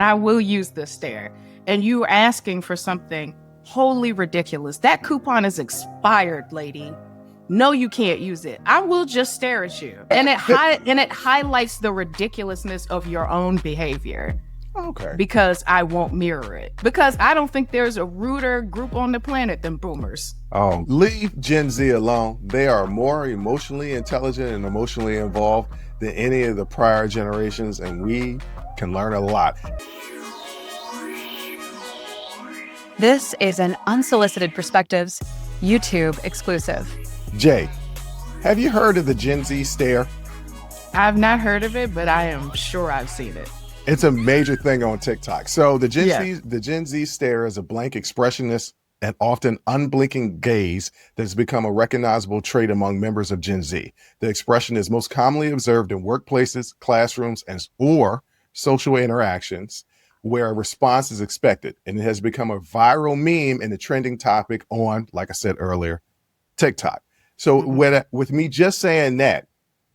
I will use this stare, and you asking for something wholly ridiculous. That coupon is expired, lady. No, you can't use it. I will just stare at you. And it highlights the ridiculousness of your own behavior. Okay. Because I won't mirror it. Because I don't think there's a ruder group on the planet than boomers. Oh, leave Gen Z alone. They are more emotionally intelligent and emotionally involved than any of the prior generations, and we can learn a lot. This is an Unsolicited Perspectives YouTube exclusive. Jay, have you heard of the Gen Z stare? I've not heard of it, but I am sure I've seen it. It's a major thing on TikTok. So the Gen Z stare is a blank, expressionless, and often unblinking gaze that has become a recognizable trait among members of Gen Z. The expression is most commonly observed in workplaces, classrooms, or social interactions where a response is expected. And it has become a viral meme and a trending topic on, like I said earlier, TikTok. So with me just saying that,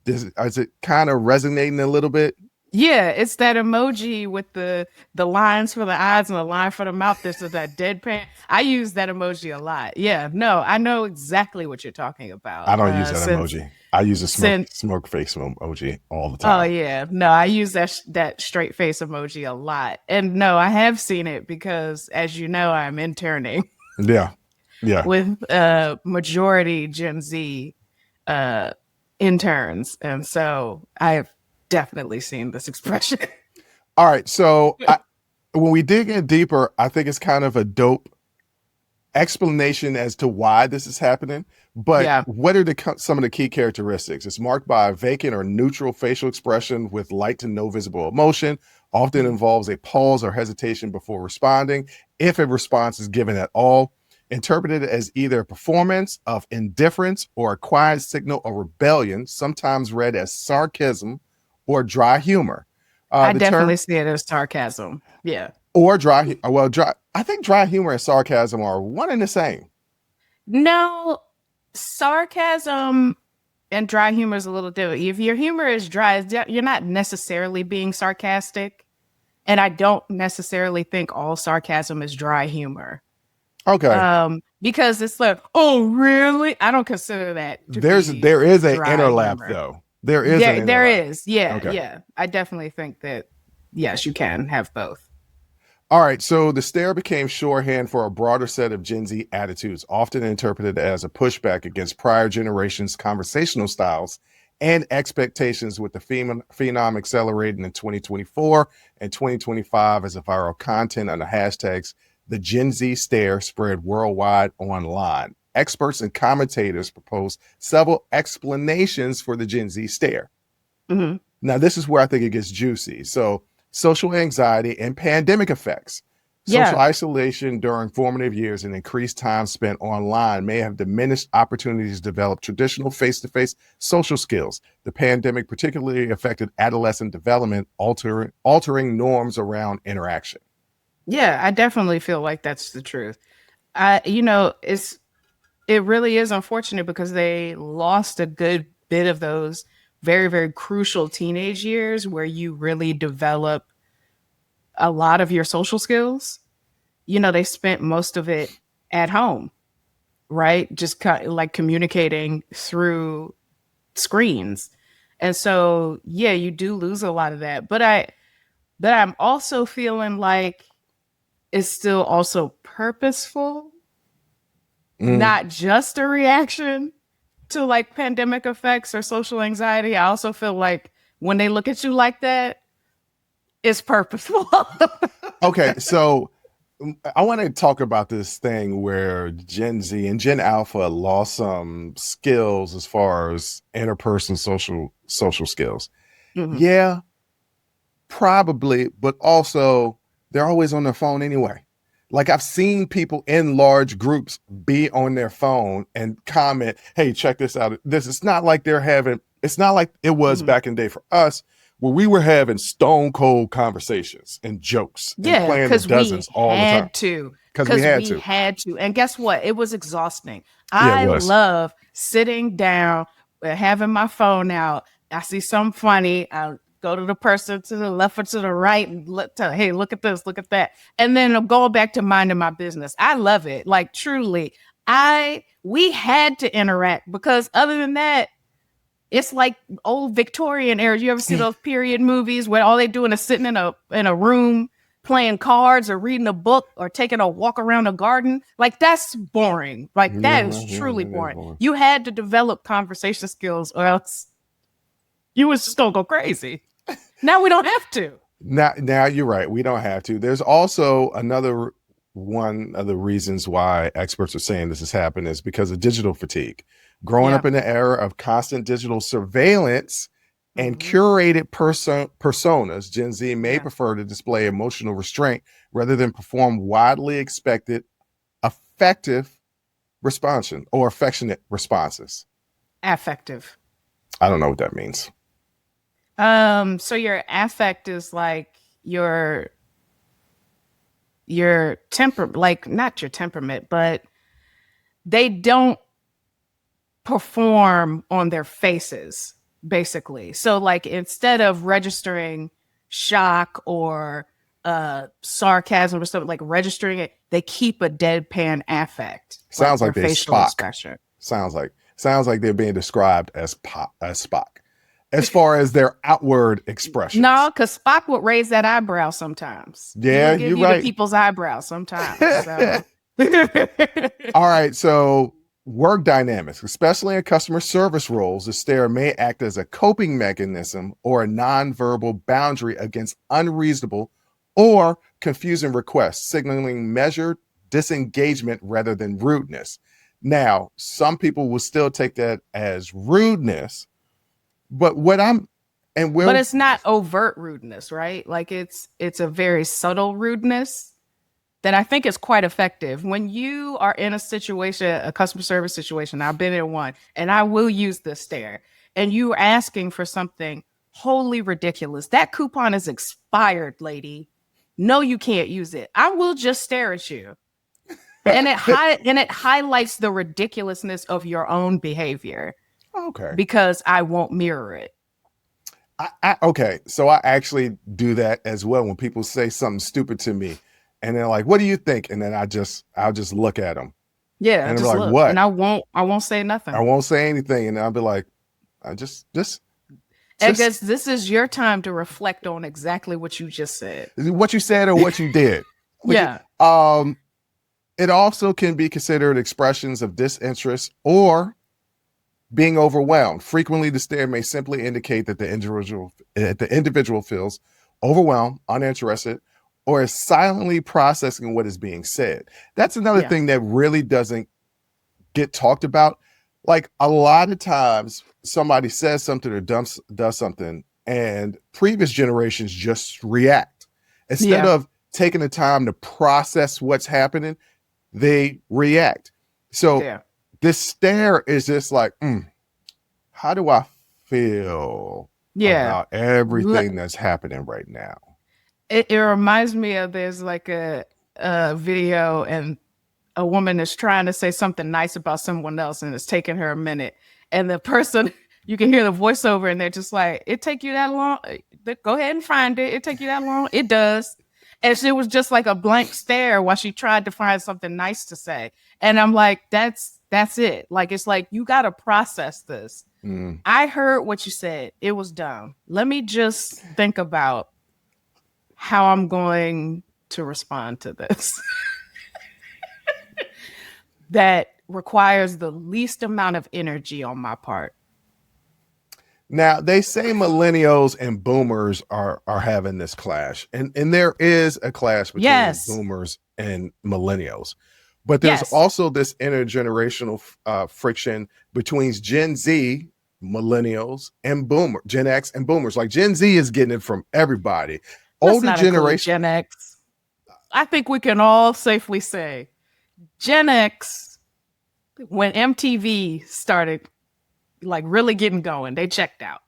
is it kind of resonating a little bit? Yeah, it's that emoji with the lines for the eyes and the line for the mouth. This is that deadpan. I use that emoji a lot. Yeah, no, I know exactly what you're talking about. I don't use that emoji. I use a smoke face emoji all the time. Oh yeah, no, I use that straight face emoji a lot. And no, I have seen it because, as you know, I'm interning. Yeah. With majority Gen Z interns, and so I've definitely seen this expression. All right. So when we dig in deeper, I think it's kind of a dope explanation as to why this is happening. But what are some of the key characteristics? It's marked by a vacant or neutral facial expression with light to no visible emotion, often involves a pause or hesitation before responding, if a response is given at all, interpreted as either a performance of indifference or a quiet signal of rebellion, sometimes read as sarcasm or dry humor. I definitely see it as sarcasm. Yeah. Or dry. I think dry humor and sarcasm are one and the same. No, sarcasm and dry humor is a little different. If your humor is dry, you're not necessarily being sarcastic. And I don't necessarily think all sarcasm is dry humor. Okay. Because it's like, oh, really? I don't consider that. There is an interlap though. There is. Yeah. Okay. Yeah. I definitely think that, yes, you can have both. All right. So the stare became shorthand for a broader set of Gen Z attitudes, often interpreted as a pushback against prior generations' conversational styles and expectations, with the phenom accelerating in 2024 and 2025 as a viral content on the hashtags the Gen Z stare spread worldwide online. Experts and commentators propose several explanations for the Gen Z stare. Mm-hmm. Now, this is where I think it gets juicy. So, social anxiety and pandemic effects. Social isolation during formative years and increased time spent online may have diminished opportunities to develop traditional face-to-face social skills. The pandemic particularly affected adolescent development, altering norms around interaction. Yeah, I definitely feel like that's the truth. It really is unfortunate because they lost a good bit of those very, very crucial teenage years where you really develop a lot of your social skills. They spent most of it at home, right? Just like communicating through screens. And so, yeah, you do lose a lot of that. But I'm also feeling like it's still also purposeful. Not just a reaction to like pandemic effects or social anxiety. I also feel like when they look at you like that, it's purposeful. Okay, so I want to talk about this thing where Gen Z and Gen Alpha lost some skills as far as interpersonal social skills. Mm-hmm. Yeah, probably, but also they're always on their phone anyway. Like I've seen people in large groups be on their phone and comment, hey, check this out. It's not like it's not like it was back in the day for us where we were having stone cold conversations and jokes and playing the dozens all the time. Because we had to. And guess what? It was exhausting. I love sitting down, having my phone out. I see something funny. I go to the person to the left or to the right and hey, look at this, look at that. And then I'm going back to minding my business. I love it. Like truly, we had to interact because other than that, it's like old Victorian era. You ever see those period movies where all they doing is sitting in a room playing cards or reading a book or taking a walk around a garden? Like that's boring. Like that is truly boring. You had to develop conversation skills or else you was just gonna go crazy. Now we don't have to. Now you're right. We don't have to. There's also another one of the reasons why experts are saying this has happened is because of digital fatigue. Growing up in the era of constant digital surveillance and curated personas, Gen Z may prefer to display emotional restraint rather than perform widely expected, effective response or affectionate responses. Affective. I don't know what that means. So your affect is like your like not your temperament, but they don't perform on their faces, basically. So like instead of registering shock or sarcasm or something, like registering it, they keep a deadpan affect. Sounds like they're Spock. Expression. Sounds like they're being described as Spock. As far as their outward expressions. No, because Spock would raise that eyebrow sometimes. Yeah, you're right. The people's eyebrows sometimes. So. All right, so work dynamics, especially in customer service roles, the stare may act as a coping mechanism or a nonverbal boundary against unreasonable or confusing requests, signaling measured disengagement rather than rudeness. Now, some people will still take that as rudeness, but but it's not overt rudeness, right? Like it's a very subtle rudeness that I think is quite effective. When you are in a situation, a customer service situation, I've been in one, and I will use this stare, and you are asking for something wholly ridiculous. That coupon is expired, lady. No, you can't use it. I will just stare at you. And it highlights the ridiculousness of your own behavior. Okay. Because I won't mirror it. Okay. So I actually do that as well when people say something stupid to me and they're like, what do you think? And then I'll just look at them. Yeah. And just I'm like, look. what? And I won't say nothing. I won't say anything. And I'll be like, I just I guess this is your time to reflect on exactly what you just said. What you said or what you did. Yeah. It also can be considered expressions of disinterest or being overwhelmed. Frequently, the stare may simply indicate that the individual feels overwhelmed, uninterested, or is silently processing what is being said. That's another thing that really doesn't get talked about. Like a lot of times somebody says something or does something and previous generations just react. Instead of taking the time to process what's happening, they react. So this stare is just like, how do I feel about everything that's happening right now? It reminds me of there's like a video and a woman is trying to say something nice about someone else and it's taking her a minute. And the person, you can hear the voiceover and they're just like, it take you that long? Go ahead and find it. It take you that long? It does. And it was just like a blank stare while she tried to find something nice to say. And I'm like, that's it. Like, it's like, you got to process this. I heard what you said. It was dumb. Let me just think about how I'm going to respond to this. That requires the least amount of energy on my part. Now, they say millennials and boomers are having this clash. And there is a clash between boomers and millennials. But there's also this intergenerational friction between Gen Z, millennials, and Gen X and boomers. Like Gen Z is getting it from everybody. Older generation. Gen X. I think we can all safely say Gen X, when MTV started like really getting going, they checked out.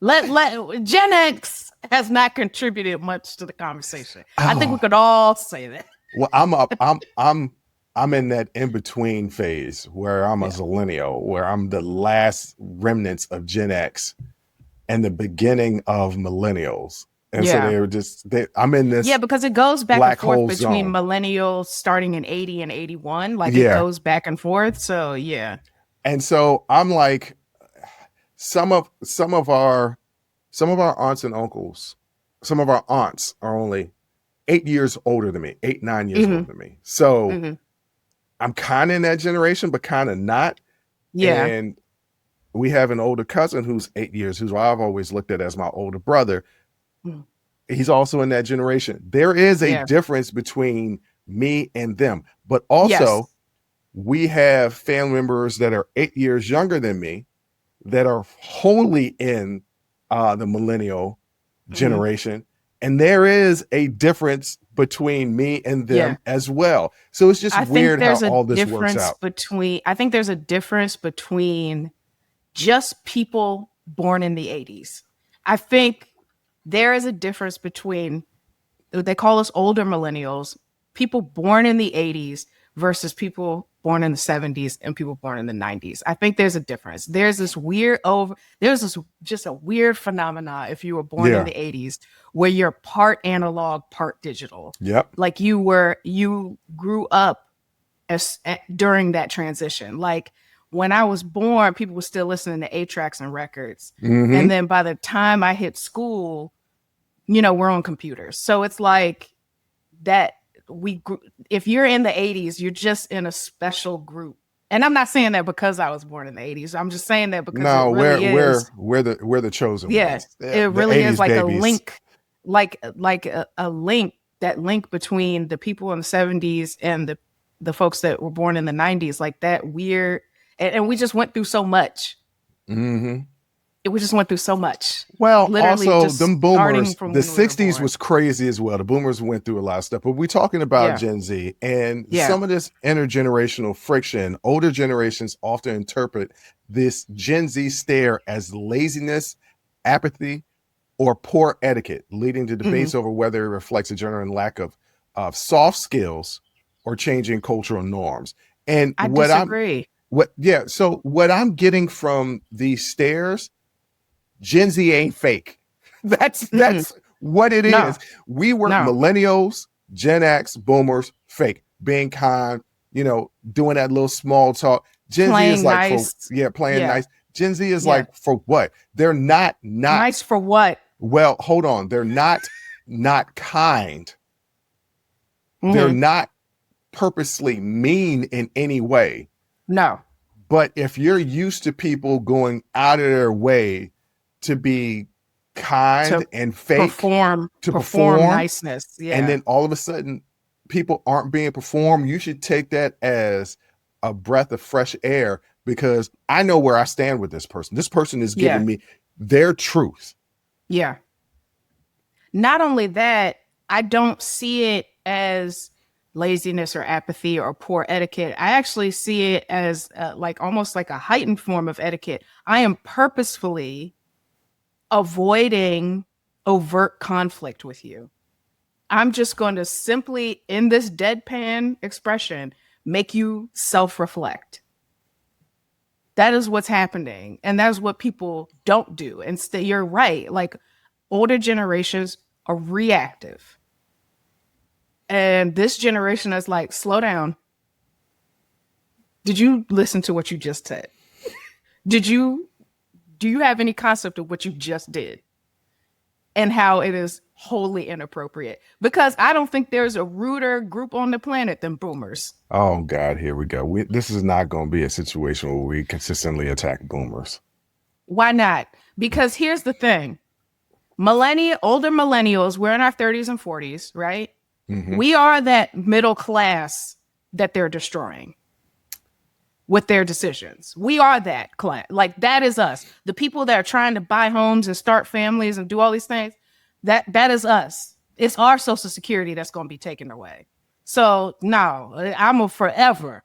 Gen X has not contributed much to the conversation. I think we could all say that. Well, I'm in that in-between phase where I'm a millennial, where I'm the last remnants of Gen X. and the beginning of millennials. And so Yeah. they were I'm in this Yeah, because it goes back and black forth hole between zone. millennials starting in 80 and 81. Like it Yeah. goes back and forth. So yeah. And so I'm like, some of our aunts and uncles, some of our aunts are only 8 years older than me, 9 years older Hmm. than me. So Hmm. I'm kind of in that generation, but kind of not. Yeah. And we have an older cousin who's 8 years, who I've always looked at as my older brother. Mm. He's also in that generation. There is a Yeah. difference between me and them, but Yes. also we have family members that are 8 years younger than me that are wholly in the millennial generation. And there is a difference between me and them Yeah. as well. So it's just I think weird how there's a all this works difference out. between just people born in the 80s. I think there is a difference between, they call us older millennials, people born in the 80s versus people born in the 70s and people born in the 90s. I think there's a difference. There's this just a weird phenomena if you were born Yeah. in the 80s where you're part analog, part digital. Yep. Like you grew up during that transition. Like when I was born, people were still listening to 8-tracks and records. Mhm. And then by the time I hit school, we're on computers. So it's like that if you're in the 80s, you're just in a special group. And I'm not saying that because I was born in the 80s. I'm just saying that because No, it really is. we're the chosen Yes, ones. it really is 80s like babies. a link, like a link, that link between the people in the 70s and the folks that were born in the 90s, like that weird. And we just went through so much. Mm-hmm. We just went through so much. Well, Literally also just them starting boomers, from the when we were 60s born. was crazy as well. The boomers went through a lot of stuff, but we're talking about Yeah. Gen Z and Yeah. some of this intergenerational friction. Older generations often interpret this Gen Z stare as laziness, apathy, or poor etiquette, leading to debates over whether it reflects a genuine lack of soft skills or changing cultural norms. And I disagree. so what I'm getting from these stares, Gen Z ain't fake. That's what it No. is. We were No. millennials, Gen X, boomers, fake, being kind, doing that little small talk. Gen Z is Playing like nice. playing Yeah. nice. Gen Z is Yeah. like, for what? They're not Nice for what? well, hold on. They're not kind. They're Mhm. not purposely mean in any way. No. But if you're used to people going out of their way to be kind To and fake, perform niceness. Yeah. and then all of a sudden people aren't being performed, you should take that as a breath of fresh air, because I know where I stand with this person. This person is giving me their truth. Yeah. Not only that, I don't see it as laziness or apathy or poor etiquette. I actually see it as almost like a heightened form of etiquette. I am purposefully avoiding overt conflict with you. I'm just going to simply, in this deadpan expression, make you self-reflect. That is what's happening. And that's what people don't do. Instead, you're right. Like older generations are reactive. And this generation is like, slow down. Did you listen to what you just said? Do you have any concept of what you just did? And how it is wholly inappropriate? Because I don't think there's a ruder group on the planet than boomers. Oh God, here we go. This is not going to be a situation where we consistently attack boomers. Why not? Because here's the thing. Older millennials, we're in our 30s and 40s, right? Mhm. We are that middle class that they're destroying with their decisions. We are that class. Like that is us. The people that are trying to buy homes and start families and do all these things, that is us. It's our Social Security that's going to be taken away. So no, I'm gonna forever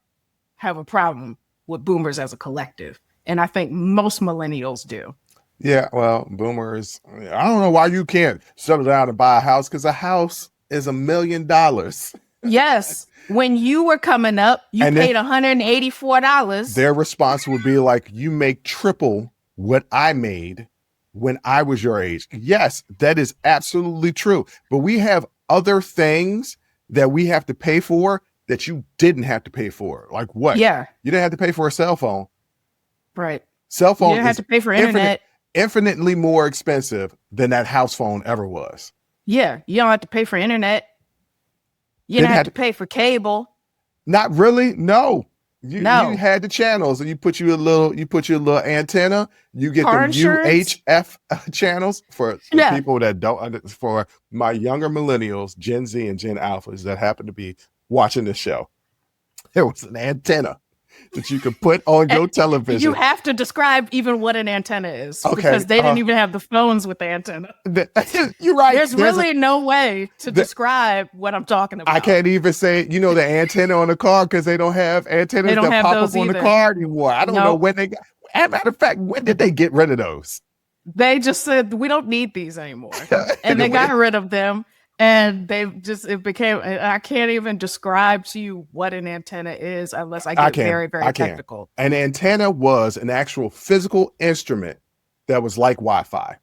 have a problem with boomers as a collective. And I think most millennials do. Yeah, well, boomers, I don't know why you can't settle down and buy a house, because a house is $1 million. Yes. When you were coming up, you paid $184. Their response would be like, you make triple what I made. when I was your age. Yes, that is absolutely true. But we have other things that we have to pay for that you didn't have to pay for. Like what? Yeah. You didn't have to pay for a cell phone. Right. Cell You phone didn't have is to pay for internet. infinitely more expensive than that house phone ever was. Yeah. You don't have to pay for internet. You don't have to pay for cable. Not really. No. You No. had the channels, and you put your little antenna. You get Car the insurance? UHF channels for Yeah. people that don't. For my younger millennials, Gen Z and Gen Alphas that happen to be watching this show, there was an antenna that you could put on your television. You have to describe even what an antenna is, Okay, because they didn't even have the phones with the antenna. You're right. There's really no way to describe what I'm talking about. I can't even say, the antenna on the car, because they don't have antennas They don't that have pop those up on the either. car anymore. I don't know Nope. when they got. As a matter of fact, when did they get rid of those? They just said, we don't need these anymore. And they got rid of them. And it became, I can't even describe to you what an antenna is unless I get very, very technical. An antenna was an actual physical instrument that was like Wi-Fi.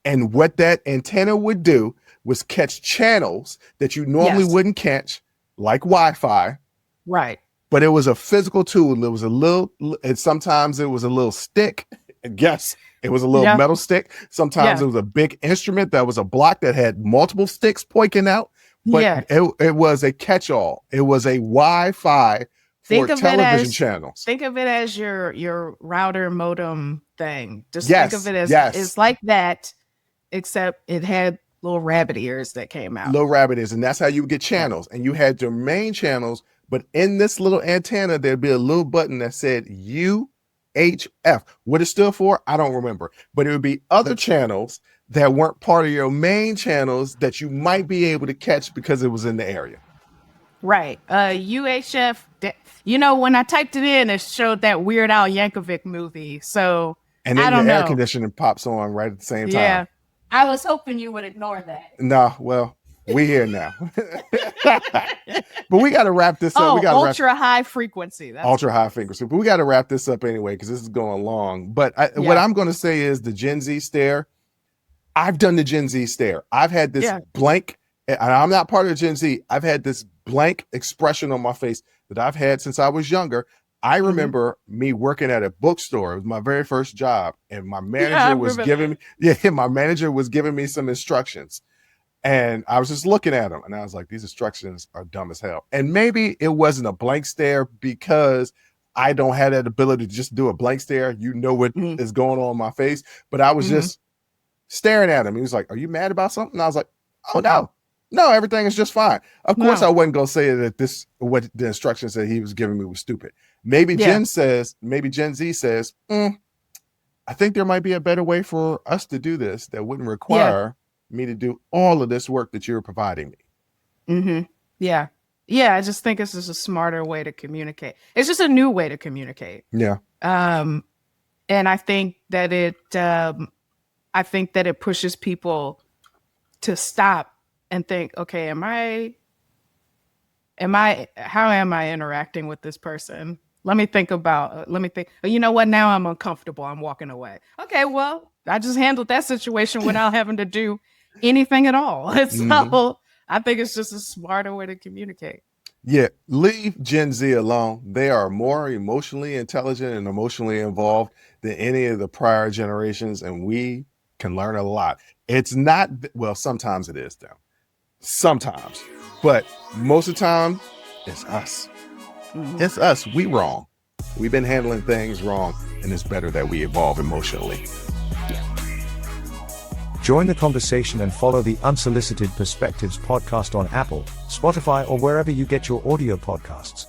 And what that antenna would do was catch channels that you normally wouldn't catch, like Wi-Fi. Right. But it was a physical tool. It was and sometimes it was a little stick. Yes, it was a little metal stick. Sometimes it was a big instrument that was a block that had multiple sticks pointing out. But it was a catch-all. It was a Wi-Fi for television channels. Think of it as your router modem thing. Just think of it as it's like that, except it had little rabbit ears that came out. Little rabbit ears, and that's how you would get channels. And you had your main channels, but in this little antenna, there'd be a little button that said UHF. What it stood for, I don't remember. But it would be other channels that weren't part of your main channels that you might be able to catch because it was in the area. Right. UHF, when I typed it in, it showed that Weird Al Yankovic movie. So and then the air conditioning pops on right at the same time. Yeah. I was hoping you would ignore that. No, well, we here now. But we got to wrap this up. Ultra high frequency. Ultra high frequency. But we got to wrap this up anyway, because this is going long. But what I'm going to say is the Gen Z stare. I've done the Gen Z stare. I've had this blank, and I'm not part of Gen Z. I've had this blank expression on my face that I've had since I was younger. I remember me working at a bookstore. It was my very first job, and my manager was giving me some instructions. And I was just looking at them, and I was like, these instructions are dumb as hell. And maybe it wasn't a blank stare because I don't have that ability to just do a blank stare. You know what is going on in my face. But I was just staring at him. He was like, are you mad about something? And I was like, oh, no, everything is just fine. Of course, I wasn't going to say that what the instructions that he was giving me was stupid. Maybe Gen Z says, I think there might be a better way for us to do this that wouldn't require me to do all of this work that you're providing me. Yeah. I just think it's just a smarter way to communicate. It's just a new way to communicate. Yeah. And I think that it pushes people to stop and think, okay, how am I interacting with this person? Let me think. You know what? Now I'm uncomfortable. I'm walking away. Okay, well, I just handled that situation without having to do anything at all. So I think it's just a smarter way to communicate. Yeah, leave Gen Z alone. They are more emotionally intelligent and emotionally involved than any of the prior generations, and we can learn a lot. It's not, well, sometimes it is them. Sometimes. But most of the time, it's us. It's us. We wrong. We've been handling things wrong, and it's better that we evolve emotionally. Join the conversation and follow the Unsolicited Perspectives podcast on Apple, Spotify, or wherever you get your audio podcasts.